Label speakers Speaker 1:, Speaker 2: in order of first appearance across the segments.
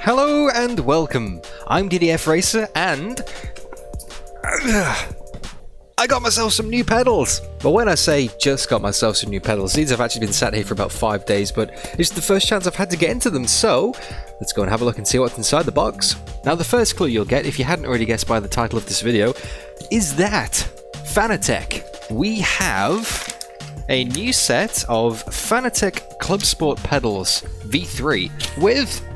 Speaker 1: Hello and welcome. I'm DDF Racer and I got myself some new pedals. But when I say just got myself some new pedals, these have actually been sat here for about 5 days, but it's the first chance I've had to get into them, so let's go and have a look and see what's inside the box. Now the first clue you'll get, if you hadn't already guessed by the title of this video, is that Fanatec. We have a new set of Fanatec Clubsport Pedals V3 with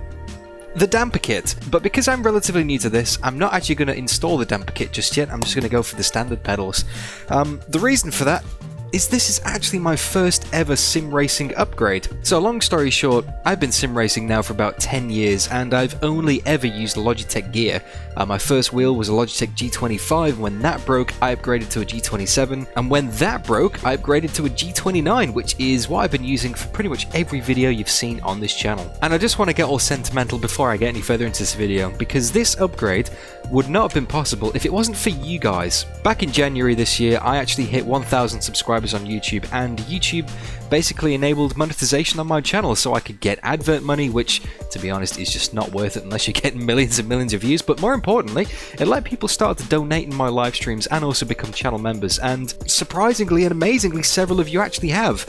Speaker 1: the damper kit, but because I'm relatively new to this, I'm not actually going to install the damper kit just yet. I'm just going to go for the standard pedals. The reason for that is this is actually my first ever sim racing upgrade. So long story short, I've been sim racing now for about 10 years and I've only ever used Logitech gear. My first wheel was a Logitech G25. When that broke, I upgraded to a G27, and when that broke, I upgraded to a G29, which is what I've been using for pretty much every video you've seen on this channel. And I just want to get all sentimental before I get any further into this video, because this upgrade would not have been possible if it wasn't for you guys. Back in January this year, I actually hit 1,000 subscribers on YouTube, and YouTube basically enabled monetization on my channel so I could get advert money, which, to be honest, is just not worth it unless you're getting millions and millions of views. But more importantly, it let people start to donate in my live streams and also become channel members, and surprisingly and amazingly, several of you actually have.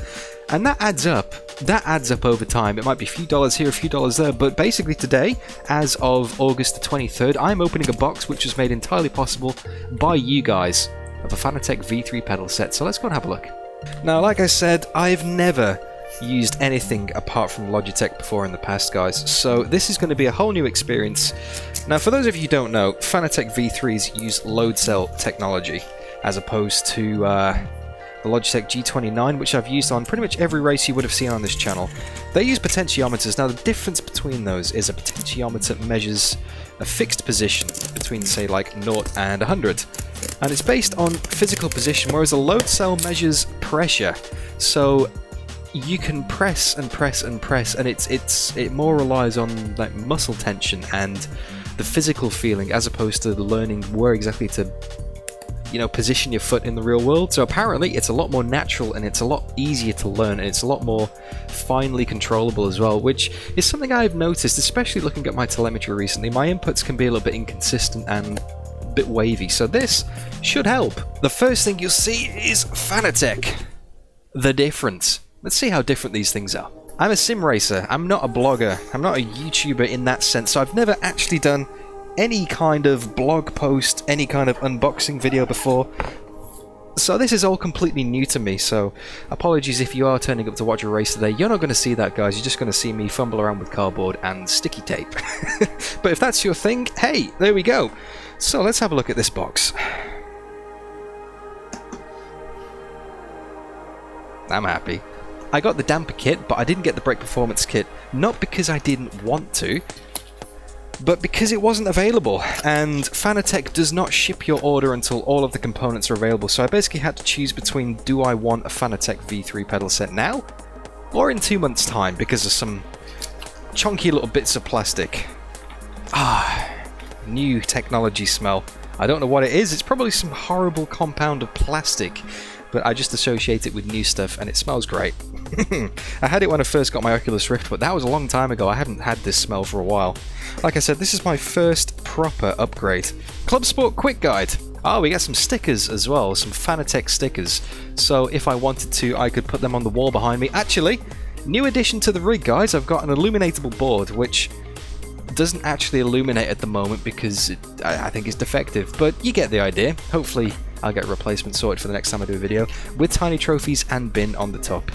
Speaker 1: And that adds up. That adds up over time. It might be a few dollars here, a few dollars there, but basically today, as of August the 23rd, I'm opening a box which was made entirely possible by you guys of a Fanatec V3 pedal set. So let's go and have a look. Now, like I said, I've never used anything apart from Logitech before in the past, guys, so this is going to be a whole new experience. Now, for those of you who don't know, Fanatec V3s use load cell technology as opposed to the Logitech G29, which I've used on pretty much every race you would have seen on this channel. They use potentiometers. Now, the difference between those is a potentiometer measures a fixed position between, say, like 0 and 100, and it's based on physical position, whereas a load cell measures pressure. So you can press and press and press, and it more relies on like muscle tension and the physical feeling as opposed to learning where exactly to, you know, position your foot in the real world. So apparently it's a lot more natural and it's a lot easier to learn, and it's a lot more finely controllable as well, which is something I've noticed, especially looking at my telemetry recently. My inputs can be a little bit inconsistent and a bit wavy, so this should help. The first thing you'll see is Fanatec. The difference. Let's see how different these things are. I'm a sim racer. I'm not a blogger. I'm not a YouTuber in that sense, so I've never actually done any kind of blog post, any kind of unboxing video before. So this is all completely new to me, so apologies if you are turning up to watch a race today. You're not going to see that, guys. You're just going to see me fumble around with cardboard and sticky tape. But if that's your thing, hey, there we go. So let's have a look at this box. I'm happy. I got the damper kit, but I didn't get the brake performance kit, not because I didn't want to, but because it wasn't available, and Fanatec does not ship your order until all of the components are available. So I basically had to choose between, do I want a Fanatec V3 pedal set now or in 2 months' time, because of some chunky little bits of plastic. New technology smell. I don't know what it is. It's probably some horrible compound of plastic, but I just associate it with new stuff, and it smells great. I had it when I first got my Oculus Rift, but that was a long time ago. I haven't had this smell for a while. Like I said, this is my first proper upgrade. Clubsport Quick Guide. Oh, we got some stickers as well, some Fanatec stickers. So if I wanted to, I could put them on the wall behind me. Actually, new addition to the rig, guys, I've got an illuminatable board, which doesn't actually illuminate at the moment because I think it's defective, but you get the idea. Hopefully I'll get a replacement sorted for the next time I do a video, with tiny trophies and bin on the top,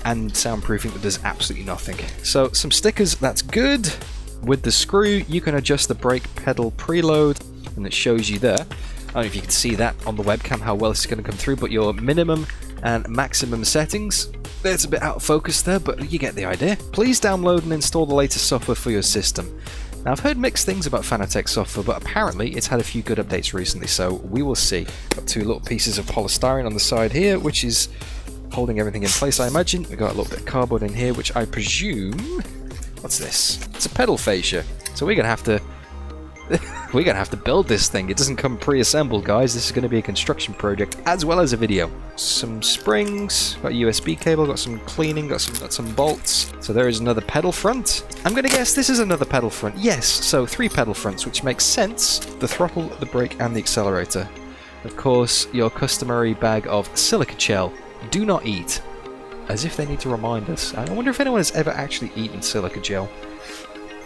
Speaker 1: and soundproofing that does absolutely nothing. So some stickers, that's good. With the screw, you can adjust the brake pedal preload, and it shows you there. I don't know if you can see that on the webcam, how well it's going to come through, but your minimum and maximum settings. It's a bit out of focus there, but you get the idea. Please download and install the latest software for your system. Now, I've heard mixed things about Fanatec software, but apparently it's had a few good updates recently, so we will see. Got two little pieces of polystyrene on the side here, which is holding everything in place, I imagine. We've got a little bit of cardboard in here, which I presume... What's this? It's a pedal fascia. So we're going to have to We're gonna have to build this thing. It doesn't come pre-assembled, guys. This is gonna be a construction project as well as a video. Some springs, got a USB cable, got some cleaning, got some bolts. So there is another pedal front. I'm gonna guess this is another pedal front. Yes, so 3 pedal fronts, which makes sense. The throttle, the brake, and the accelerator. Of course, your customary bag of silica gel. Do not eat. As if they need to remind us. I wonder if anyone has ever actually eaten silica gel.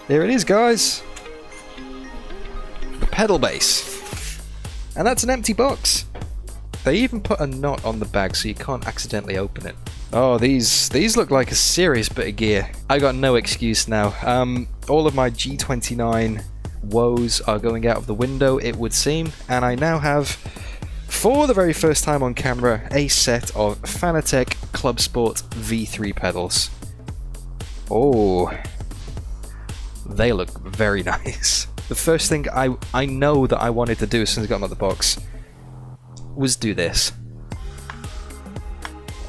Speaker 1: There it is, guys. The pedal base. And that's an empty box. They even put a knot on the bag so you can't accidentally open it. Oh, these look like a serious bit of gear. I got no excuse now. All of my G29 woes are going out of the window, it would seem. And I now have, for the very first time on camera, a set of Fanatec Clubsport V3 pedals. Oh, they look very nice. The first thing I know that I wanted to do as soon as I got them out of the box was do this.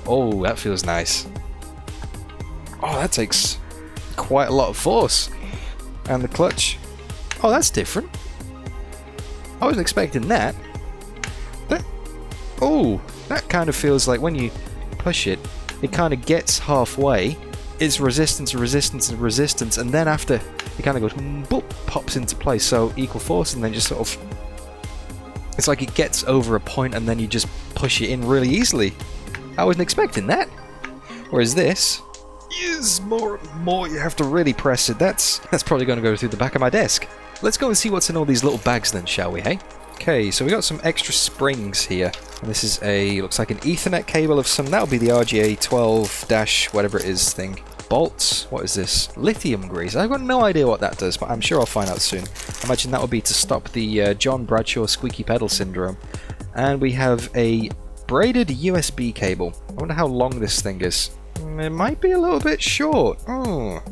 Speaker 1: Oh, that feels nice. Oh, that takes quite a lot of force. And the clutch. Oh, that's different. I wasn't expecting that. Oh, that kind of feels like when you push it, it kind of gets halfway. It's resistance, resistance, and resistance, and then after it kind of goes boop, pops into place. So equal force, and then just sort of, it's like it gets over a point, and then you just push it in really easily. I wasn't expecting that. Whereas this is more you have to really press it. That's probably going to go through the back of my desk. Let's go and see what's in all these little bags then, shall we, hey? Okay, so we got some extra springs here. And this is looks like an Ethernet cable of some, that'll be the RGA 12- whatever it is thing. Bolts, what is this? Lithium grease. I've got no idea what that does, but I'm sure I'll find out soon. I imagine that will be to stop the John Bradshaw squeaky pedal syndrome. And we have a braided USB cable. I wonder how long this thing is. It might be a little bit short. Oh.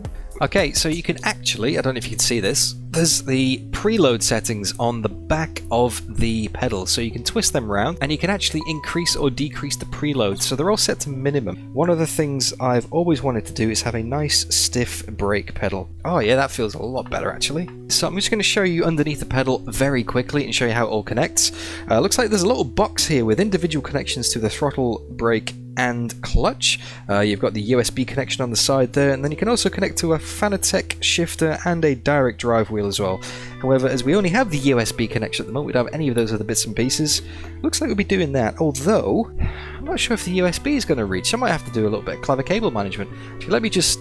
Speaker 1: Okay, so you can actually, I don't know if you can see this, there's the preload settings on the back of the pedals, so you can twist them around and you can actually increase or decrease the preload, so they're all set to minimum. One of the things I've always wanted to do is have a nice stiff brake pedal. Oh yeah, that feels a lot better actually. So I'm just going to show you underneath the pedal very quickly and show you how it all connects. Looks like there's a little box here with individual connections to the throttle, brake, and clutch. You've got the USB connection on the side there, and then you can also connect to a Fanatec shifter and a direct drive wheel as well. However, as we only have the USB connection at the moment, we don't have any of those other bits and pieces. Looks like we'll be doing that, although I'm not sure if the USB is going to reach. I might have to do a little bit of clever cable management. Actually, let me just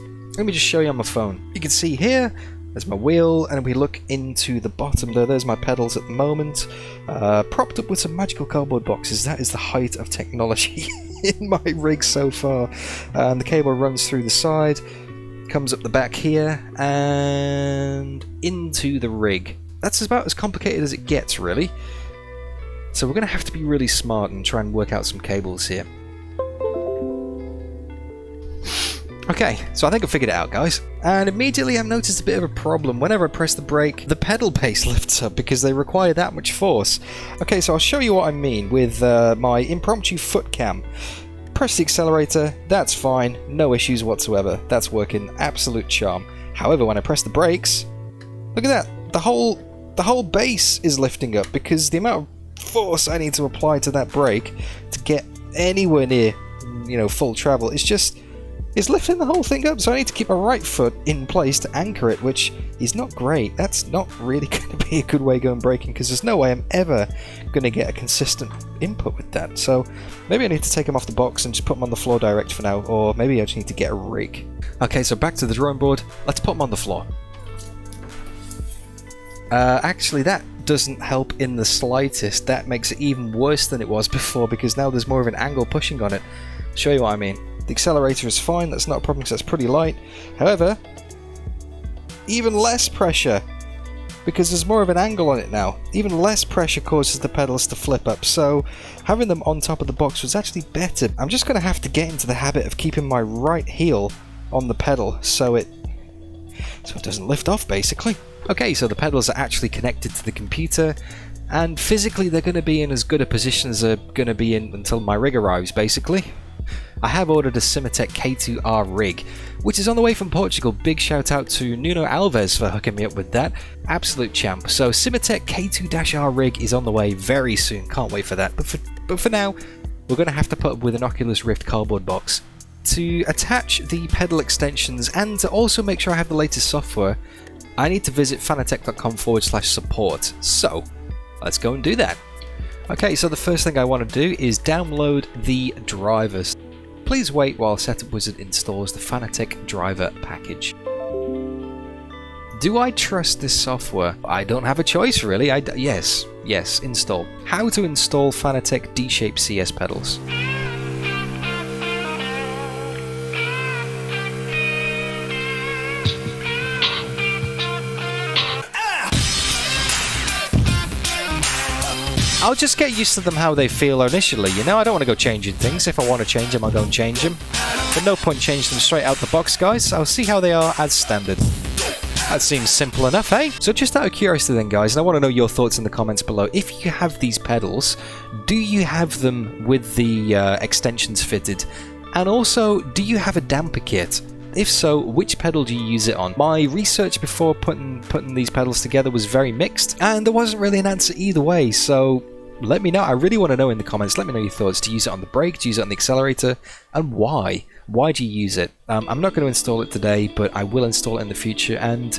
Speaker 1: show you on my phone. You can see here there's my wheel, and we look into the bottom there. There's my pedals at the moment, propped up with some magical cardboard boxes. That is the height of technology in my rig so far. And the cable runs through the side, comes up the back here, and into the rig. That's about as complicated as it gets, really. So we're going to have to be really smart and try and work out some cables here. Okay, so I think I figured it out, guys. And immediately I've noticed a bit of a problem. Whenever I press the brake, the pedal base lifts up because they require that much force. Okay, so I'll show you what I mean with my impromptu foot cam. Press the accelerator, that's fine, no issues whatsoever. That's working absolute charm. However, when I press the brakes, look at that. The whole base is lifting up because the amount of force I need to apply to that brake to get anywhere near, full travel, it's lifting the whole thing up, so I need to keep my right foot in place to anchor it, which is not great. That's not really going to be a good way going braking, because there's no way I'm ever going to get a consistent input with that. So maybe I need to take them off the box and just put them on the floor direct for now, or maybe I just need to get a rig. Okay, so back to the drawing board. Let's put them on the floor. Actually, that doesn't help in the slightest. That makes it even worse than it was before, because now there's more of an angle pushing on it. I'll show you what I mean. The accelerator is fine, that's not a problem because that's pretty light. However, even less pressure, because there's more of an angle on it now. Even less pressure causes the pedals to flip up, so having them on top of the box was actually better. I'm just going to have to get into the habit of keeping my right heel on the pedal so it doesn't lift off, basically. Okay, so the pedals are actually connected to the computer, and physically they're going to be in as good a position as they're going to be in until my rig arrives, basically. I have ordered a Fanatec K2R rig, which is on the way from Portugal. Big shout out to Nuno Alves for hooking me up with that. Absolute champ. So Fanatec K2-R rig is on the way very soon. Can't wait for that. But for now, we're going to have to put up with an Oculus Rift cardboard box. To attach the pedal extensions and to also make sure I have the latest software, I need to visit fanatec.com/support. So let's go and do that. Okay, so the first thing I want to do is download the drivers. Please wait while Setup Wizard installs the Fanatec driver package. Do I trust this software? I don't have a choice really. Yes, install. How to install Fanatec D-Shape CS pedals. I'll just get used to them how they feel initially, you know? I don't want to go changing things. If I want to change them, I'll go and change them. But no point changing them straight out the box, guys. I'll see how they are as standard. That seems simple enough, eh? So just out of curiosity then, guys, and I want to know your thoughts in the comments below. If you have these pedals, do you have them with the extensions fitted? And also, do you have a damper kit? If so, which pedal do you use it on? My research before putting these pedals together was very mixed, and there wasn't really an answer either way, so let me know. I really want to know in the comments. Let me know your thoughts. Do you use it on the brake? Do you use it on the accelerator? And why? Why do you use it? I'm not going to install it today, but I will install it in the future, and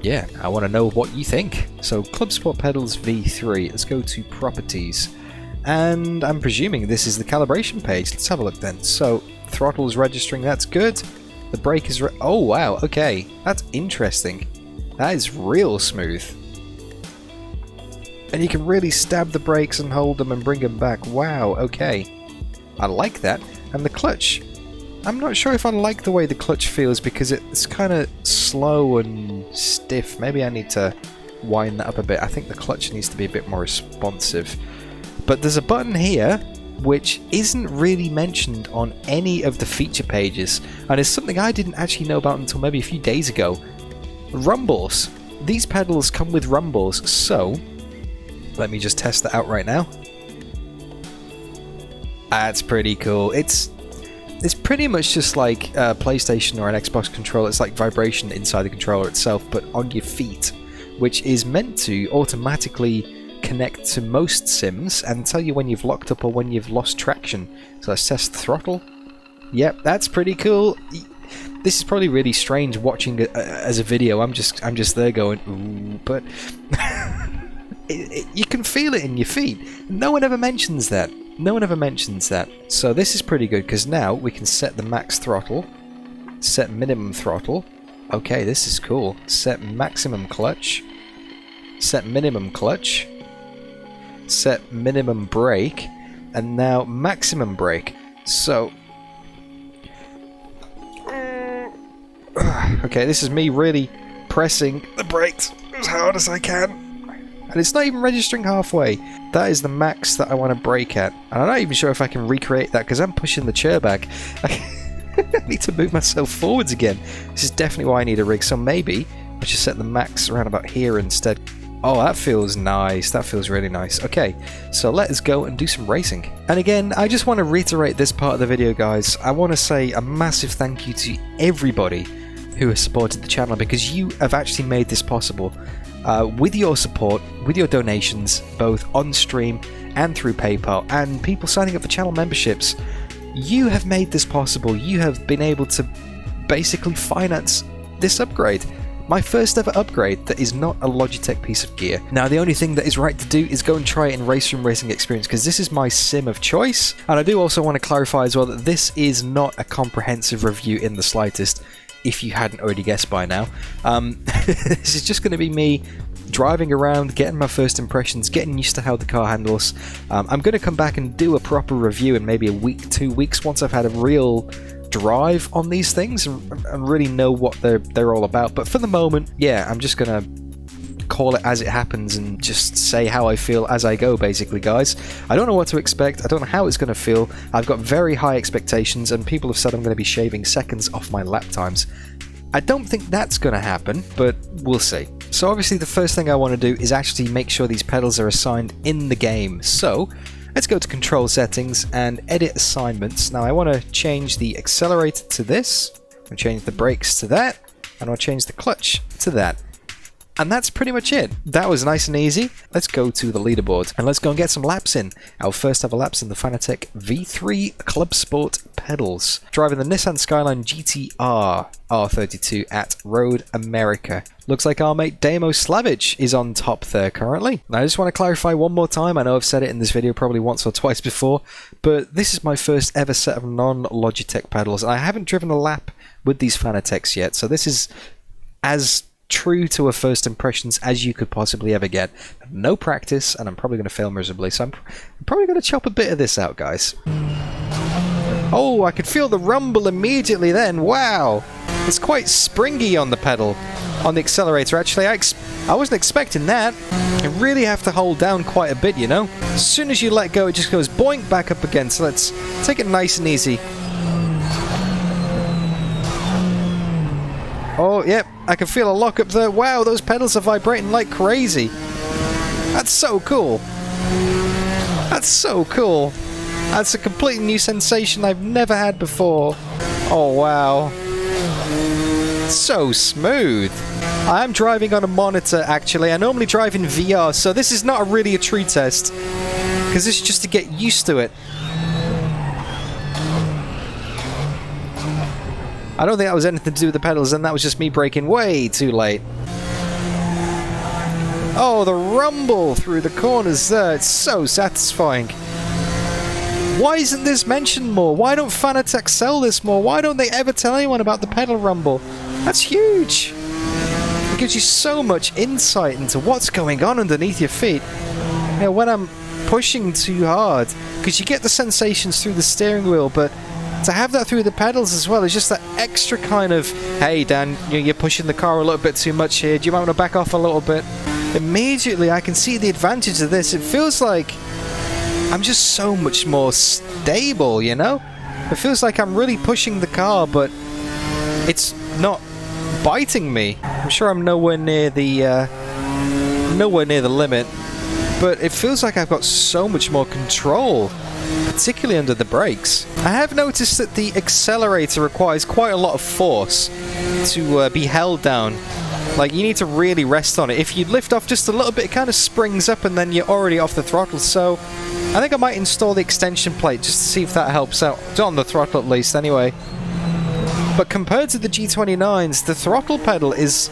Speaker 1: yeah, I want to know what you think. So Clubsport Pedals V3, let's go to Properties, and I'm presuming this is the calibration page. Let's have a look then. So throttle is registering, that's good. The brake is oh wow, okay, that's interesting. That is real smooth. And you can really stab the brakes and hold them and bring them back. Wow, okay. I like that. And the clutch. I'm not sure if I like the way the clutch feels because it's kind of slow and stiff. Maybe I need to wind that up a bit. I think the clutch needs to be a bit more responsive. But there's a button here which isn't really mentioned on any of the feature pages. And it's something I didn't actually know about until maybe a few days ago. Rumbles. These pedals come with rumbles, so let me just test that out right now. That's pretty cool. It's pretty much just like a PlayStation or an Xbox controller. It's like vibration inside the controller itself, but on your feet, which is meant to automatically connect to most sims and tell you when you've locked up or when you've lost traction. So let's test the throttle. Yep, that's pretty cool. This is probably really strange watching it as a video. I'm just there going, ooh, but you can feel it in your feet. No one ever mentions that. No one ever mentions that. So this is pretty good because now we can set the max throttle, set minimum throttle. Okay, this is cool. Set maximum clutch, set minimum clutch, set minimum brake, and now maximum brake. So okay, this is me really pressing the brakes as hard as I can, and it's not even registering halfway. That is the max that I want to brake at, and I'm not even sure if I can recreate that because I'm pushing the chair back. I need to move myself forwards again. This is definitely why I need a rig, so maybe I should set the max around about here instead. Oh, that feels nice. That feels really nice. Okay, so let's go and do some racing. And again, I just want to reiterate this part of the video, guys. I want to say a massive thank you to everybody who has supported the channel because you have actually made this possible. With your support, with your donations, both on stream and through PayPal, and people signing up for channel memberships, you have made this possible. You have been able to basically finance this upgrade. My first ever upgrade that is not a Logitech piece of gear. Now the only thing that is right to do is go and try it in Race Room Racing Experience because this is my sim of choice. And I do also want to clarify as well that this is not a comprehensive review in the slightest, if you hadn't already guessed by now. This is just going to be me driving around, getting my first impressions, getting used to how the car handles. I'm going to come back and do a proper review in maybe a week, 2 weeks, once I've had a real drive on these things and really know what they're all about. But for the moment, yeah, I'm just gonna call it as it happens and just say how I feel as I go, basically, guys. I don't know what to expect. I don't know how it's gonna feel. I've got very high expectations, and people have said I'm gonna be shaving seconds off my lap times. I don't think that's gonna happen, but we'll see. So obviously the first thing I want to do is actually make sure these pedals are assigned in the game. So Let's go to control settings and edit assignments. Now I want to change the accelerator to this, I'll change the brakes to that, and I'll change the clutch to that. And that's pretty much it. That was nice and easy. Let's go to the leaderboard and let's go and get some laps in. Our first ever laps in the Fanatec V3 Clubsport Pedals. Driving the Nissan Skyline GTR R32 at Road America. Looks like our mate Damo Slavic is on top there currently. Now I just want to clarify one more time, I know I've said it in this video probably once or twice before, but this is my first ever set of non-Logitech pedals, and I haven't driven a lap with these Fanatecs yet, so this is as true to a first impressions as you could possibly ever get. No practice, and I'm probably going to fail miserably, so I'm probably going to chop a bit of this out, guys. Oh, I could feel the rumble immediately then. Wow! It's quite springy on the pedal, on the accelerator actually. I wasn't expecting that. You really have to hold down quite a bit, you know? As soon as you let go, it just goes boink back up again, so let's take it nice and easy. Oh, yep, I can feel a lock up there. Wow, those pedals are vibrating like crazy. That's so cool. That's so cool. That's a completely new sensation I've never had before. Oh, wow. So smooth. I'm driving on a monitor, actually. I normally drive in VR, so this is not really a true test, because this is just to get used to it. I don't think that was anything to do with the pedals, and that was just me braking way too late. Oh, the rumble through the corners there. It's so satisfying. Why isn't this mentioned more? Why don't Fanatec sell this more? Why don't they ever tell anyone about the pedal rumble? That's huge. It gives you so much insight into what's going on underneath your feet. You know, when I'm pushing too hard, because you get the sensations through the steering wheel, but to have that through the pedals as well is just that extra kind of, hey Dan, you're pushing the car a little bit too much here, do you might want to back off a little bit? Immediately I can see the advantage of this. It feels like I'm just so much more stable, you know? It feels like I'm really pushing the car, but it's not biting me. I'm sure I'm nowhere near the limit, but it feels like I've got so much more control, particularly under the brakes. I have noticed that the accelerator requires quite a lot of force to be held down. Like, you need to really rest on it. If you lift off just a little bit, it kind of springs up and then you're already off the throttle. So I think I might install the extension plate just to see if that helps out. It's on the throttle at least anyway. But compared to the G29s, the throttle pedal is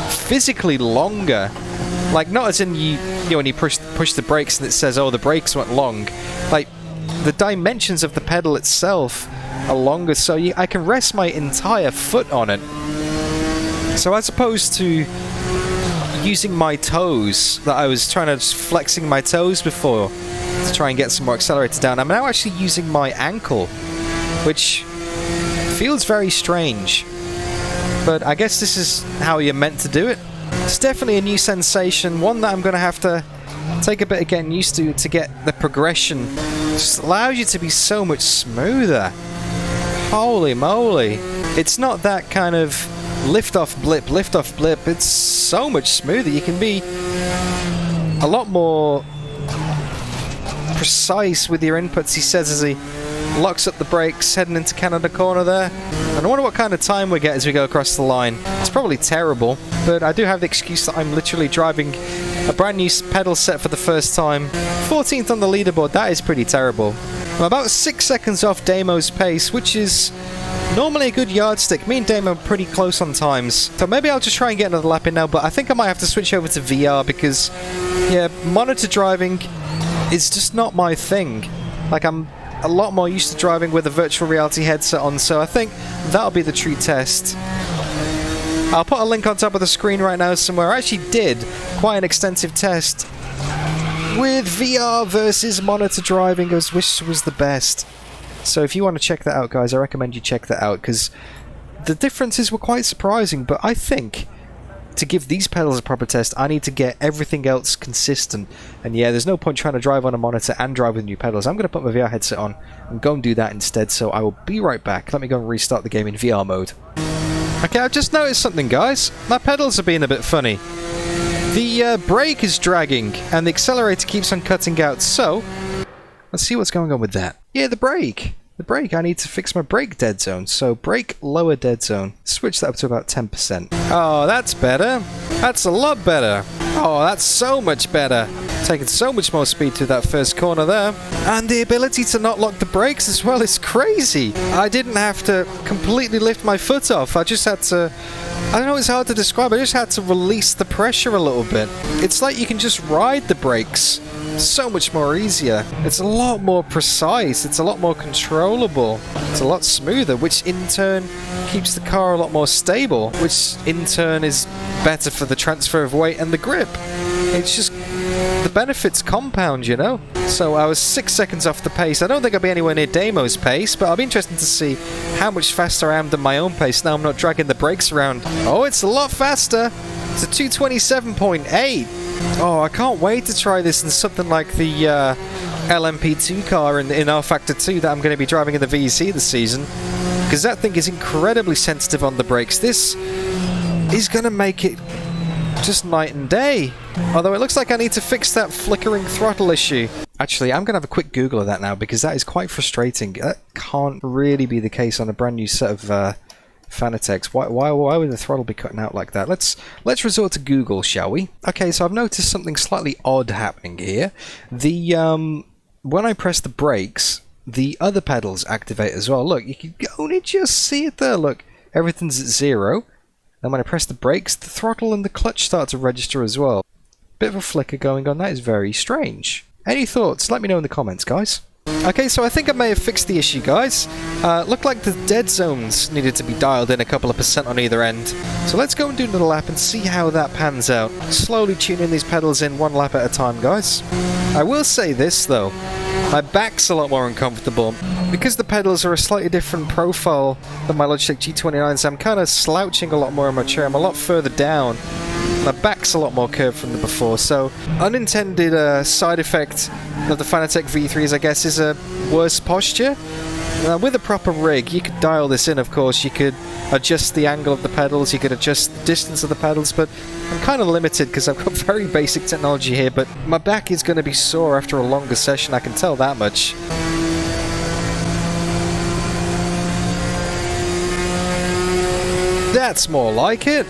Speaker 1: physically longer. Like, not as in you know, when you push the brakes and it says, oh, the brakes went long. Like, the dimensions of the pedal itself are longer, so I can rest my entire foot on it. So as opposed to using my toes, that I was trying to just flexing my toes before to try and get some more accelerator down, I'm now actually using my ankle, which feels very strange. But I guess this is how you're meant to do it. It's definitely a new sensation, one that I'm going to have to take a bit of getting used to get the progression. It just allows you to be so much smoother. Holy moly. It's not that kind of lift-off blip. It's so much smoother. You can be a lot more precise with your inputs, he says as he locks up the brakes heading into Canada corner there. And I wonder what kind of time we get as we go across the line. It's probably terrible, but I do have the excuse that I'm literally driving a brand new pedal set for the first time. 14th on the leaderboard, that is pretty terrible. I'm about 6 seconds off Damo's pace, which is normally a good yardstick. Me and Damo are pretty close on times, so maybe I'll just try and get another lap in now, but I think I might have to switch over to VR because, yeah, monitor driving is just not my thing. Like, I'm a lot more used to driving with a virtual reality headset on, so I think that'll be the true test. I'll put a link on top of the screen right now somewhere. I actually did quite an extensive test with VR versus monitor driving, which was the best. So if you want to check that out, guys, I recommend you check that out, because the differences were quite surprising. But I think to give these pedals a proper test, I need to get everything else consistent. And yeah, there's no point trying to drive on a monitor and drive with new pedals. I'm going to put my VR headset on and go and do that instead, so I will be right back. Let me go and restart the game in VR mode. Okay, I've just noticed something, guys. My pedals are being a bit funny. The brake is dragging, and the accelerator keeps on cutting out, so let's see what's going on with that. Yeah, the brake. The brake, I need to fix my brake dead zone. So brake lower dead zone. Switch that up to about 10%. Oh, that's better. That's a lot better. Oh, that's so much better. Taking so much more speed through that first corner there. And the ability to not lock the brakes as well is crazy. I didn't have to completely lift my foot off. I just had to... I don't know, it's hard to describe. I just had to release the pressure a little bit. It's like you can just ride the brakes so much more easier. It's a lot more precise. It's a lot more controllable. It's a lot smoother, which in turn keeps the car a lot more stable, which in turn is better for the transfer of weight and the grip. It's just... the benefits compound, you know? So I was 6 seconds off the pace. I don't think I'll be anywhere near Damo's pace, but I'll be interested to see how much faster I am than my own pace now I'm not dragging the brakes around. Oh, it's a lot faster. It's a 227.8. Oh, I can't wait to try this in something like the LMP2 car in R-Factor 2 that I'm going to be driving in the VEC this season, because that thing is incredibly sensitive on the brakes. This is going to make it just night and day. Although it looks like I need to fix that flickering throttle issue. Actually, I'm going to have a quick Google of that now, because that is quite frustrating. That can't really be the case on a brand new set of Fanatec's. Why would the throttle be cutting out like that? Let's resort to Google, shall we? Okay, so I've noticed something slightly odd happening here. The when I press the brakes, the other pedals activate as well. Look, you can only just see it there. Look, everything's at 0. And when I press the brakes, the throttle and the clutch start to register as well. Bit of a flicker going on. That is very strange. Any thoughts? Let me know in the comments, guys. Okay, so I think I may have fixed the issue, guys. Looked like the dead zones needed to be dialed in a couple of % on either end. So let's go and do another lap and see how that pans out. Slowly tuning these pedals in one lap at a time, guys. I will say this, though. My back's a lot more uncomfortable. Because the pedals are a slightly different profile than my Logitech G29s, I'm kind of slouching a lot more in my chair. I'm a lot further down. My back's a lot more curved from the before, so unintended side effect of the Fanatec V3s, I guess, is a worse posture. With a proper rig, you could dial this in, of course. You could adjust the angle of the pedals, you could adjust the distance of the pedals, but I'm kind of limited because I've got very basic technology here, but my back is going to be sore after a longer session, I can tell that much. That's more like it.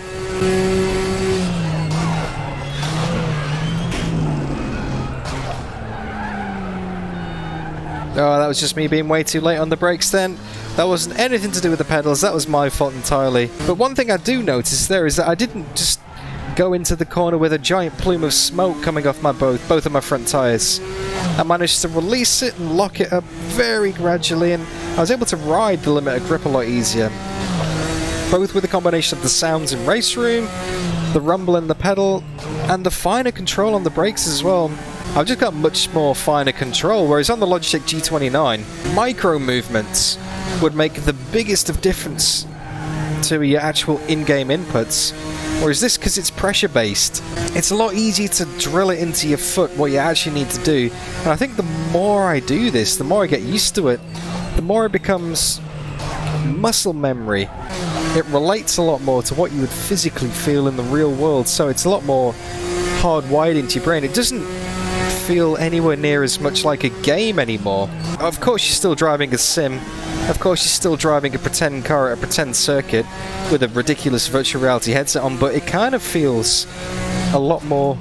Speaker 1: Oh, that was just me being way too late on the brakes then. That wasn't anything to do with the pedals, that was my fault entirely. But one thing I do notice there is that I didn't just go into the corner with a giant plume of smoke coming off my both of my front tyres. I managed to release it and lock it up very gradually, and I was able to ride the limit of grip a lot easier. Both with a combination of the sounds in Race Room, the rumble in the pedal, and the finer control on the brakes as well. I've just got much more finer control, whereas on the Logitech G29, micro movements would make the biggest of difference to your actual in-game inputs. Whereas this, because it's pressure-based, it's a lot easier to drill it into your foot what you actually need to do. And I think the more I do this, the more I get used to it, the more it becomes muscle memory. It relates a lot more to what you would physically feel in the real world, so it's a lot more hardwired into your brain. It doesn't feel anywhere near as much like a game anymore. Of course you're still driving a sim, of course you're still driving a pretend car at a pretend circuit with a ridiculous virtual reality headset on, but it kind of feels a lot more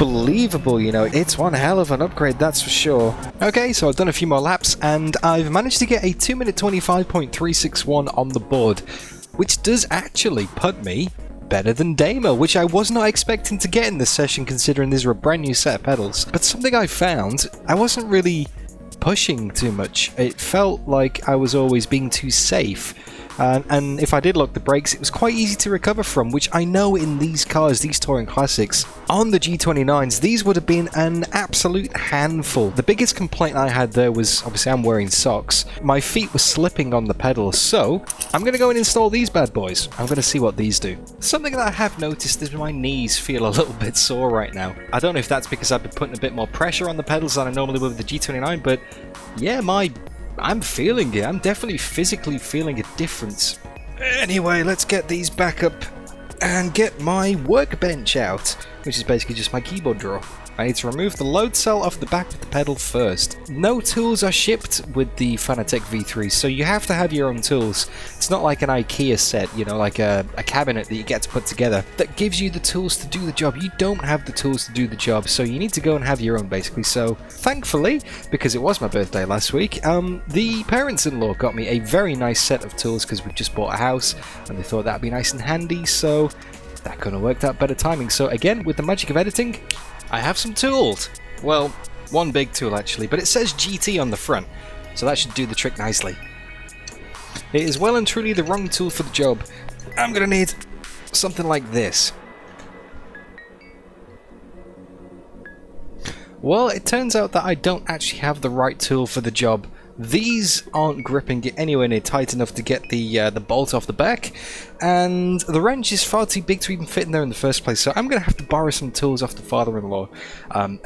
Speaker 1: believable, you know. It's one hell of an upgrade, that's for sure. Okay, so I've done a few more laps and I've managed to get a 2 minute 25.361 on the board, which does actually put me better than Damo, which I was not expecting to get in this session considering these are a brand new set of pedals. But something I found, I wasn't really pushing too much. It felt like I was always being too safe. And if I did lock the brakes, it was quite easy to recover from, which I know in these cars, these touring classics, on the G29s, these would have been an absolute handful. The biggest complaint I had there was, obviously I'm wearing socks, my feet were slipping on the pedals, so I'm going to go and install these bad boys. I'm going to see what these do. Something that I have noticed is my knees feel a little bit sore right now. I don't know if that's because I've been putting a bit more pressure on the pedals than I normally would with the G29, but yeah, I'm feeling it. I'm definitely physically feeling a difference. Anyway, let's get these back up and get my workbench out, which is basically just my keyboard drawer. I need to remove the load cell off the back of the pedal first. No tools are shipped with the Fanatec V3, so you have to have your own tools. It's not like an IKEA set, you know, like a cabinet that you get to put together that gives you the tools to do the job. You don't have the tools to do the job, so you need to go and have your own, basically. So, thankfully, because it was my birthday last week, the parents-in-law got me a very nice set of tools because we just bought a house, and they thought that'd be nice and handy, so that couldn't have worked out better timing. So again, with the magic of editing, I have some tools. Well, one big tool actually, but it says GT on the front, so that should do the trick nicely. It is well and truly the wrong tool for the job. I'm gonna need something like this. Well, it turns out that I don't actually have the right tool for the job. These aren't gripping it anywhere near tight enough to get the bolt off the back, and the wrench is far too big to even fit in there in the first place, so I'm going to have to borrow some tools off the father-in-law.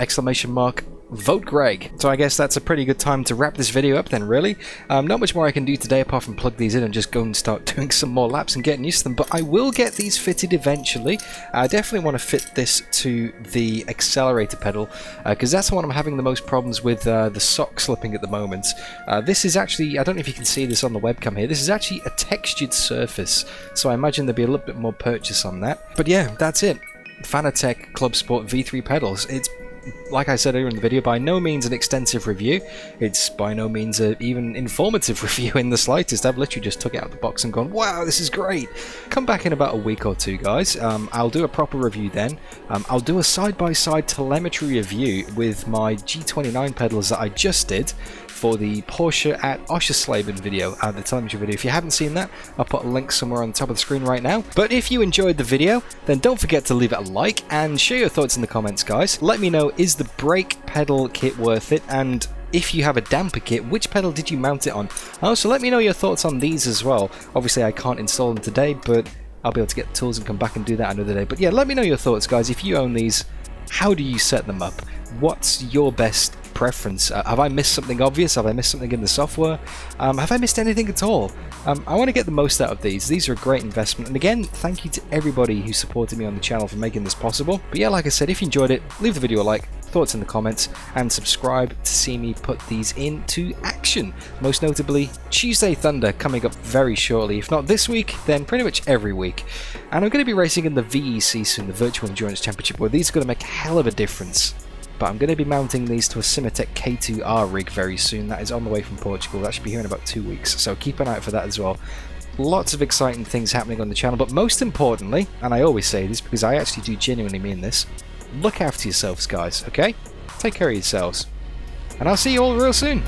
Speaker 1: Exclamation mark, vote Greg. So I guess that's a pretty good time to wrap this video up then, really. Not much more I can do today apart from plug these in and just go and start doing some more laps and getting used to them, but I will get these fitted eventually. I definitely want to fit this to the accelerator pedal, because that's the one I'm having the most problems with the sock slipping at the moment. This is actually, I don't know if you can see this on the webcam here, this is actually a textured surface, so I imagine there'll be a little bit more purchase on that. But yeah, that's it. Fanatec Clubsport V3 Pedals. It's, like I said earlier in the video, by no means an extensive review. It's by no means an even informative review in the slightest. I've literally just took it out of the box and gone, wow, this is great. Come back in about a week or two, guys. I'll do a proper review then. I'll do a side-by-side telemetry review with my G29 pedals that I just did for the Porsche at Oschersleben video, the telemetry video. If you haven't seen that, I'll put a link somewhere on the top of the screen right now. But if you enjoyed the video, then don't forget to leave it a like and share your thoughts in the comments, guys. Let me know, is the brake pedal kit worth it? And if you have a damper kit, which pedal did you mount it on? Also, let me know your thoughts on these as well. Obviously, I can't install them today, but I'll be able to get the tools and come back and do that another day. But yeah, let me know your thoughts, guys. If you own these, how do you set them up? What's your best preference? Have I missed something obvious? Have I missed something in the software? Have I missed anything at all? I want to get the most out of these. These are a great investment, and again, thank you to everybody who supported me on the channel for making this possible. But yeah, like I said, if you enjoyed it, leave the video a like, thoughts in the comments, and subscribe to see me put these into action. Most notably, Tuesday Thunder coming up very shortly. If not this week, then pretty much every week. And I'm going to be racing in the VEC soon, the Virtual Endurance Championship, where these are going to make a hell of a difference. But I'm going to be mounting these to a Fanatec K2R rig very soon. That is on the way from Portugal. That should be here in about 2 weeks, so keep an eye out for that as well. Lots of exciting things happening on the channel, but most importantly, and I always say this because I actually do genuinely mean this, look after yourselves, guys, okay? Take care of yourselves. And I'll see you all real soon.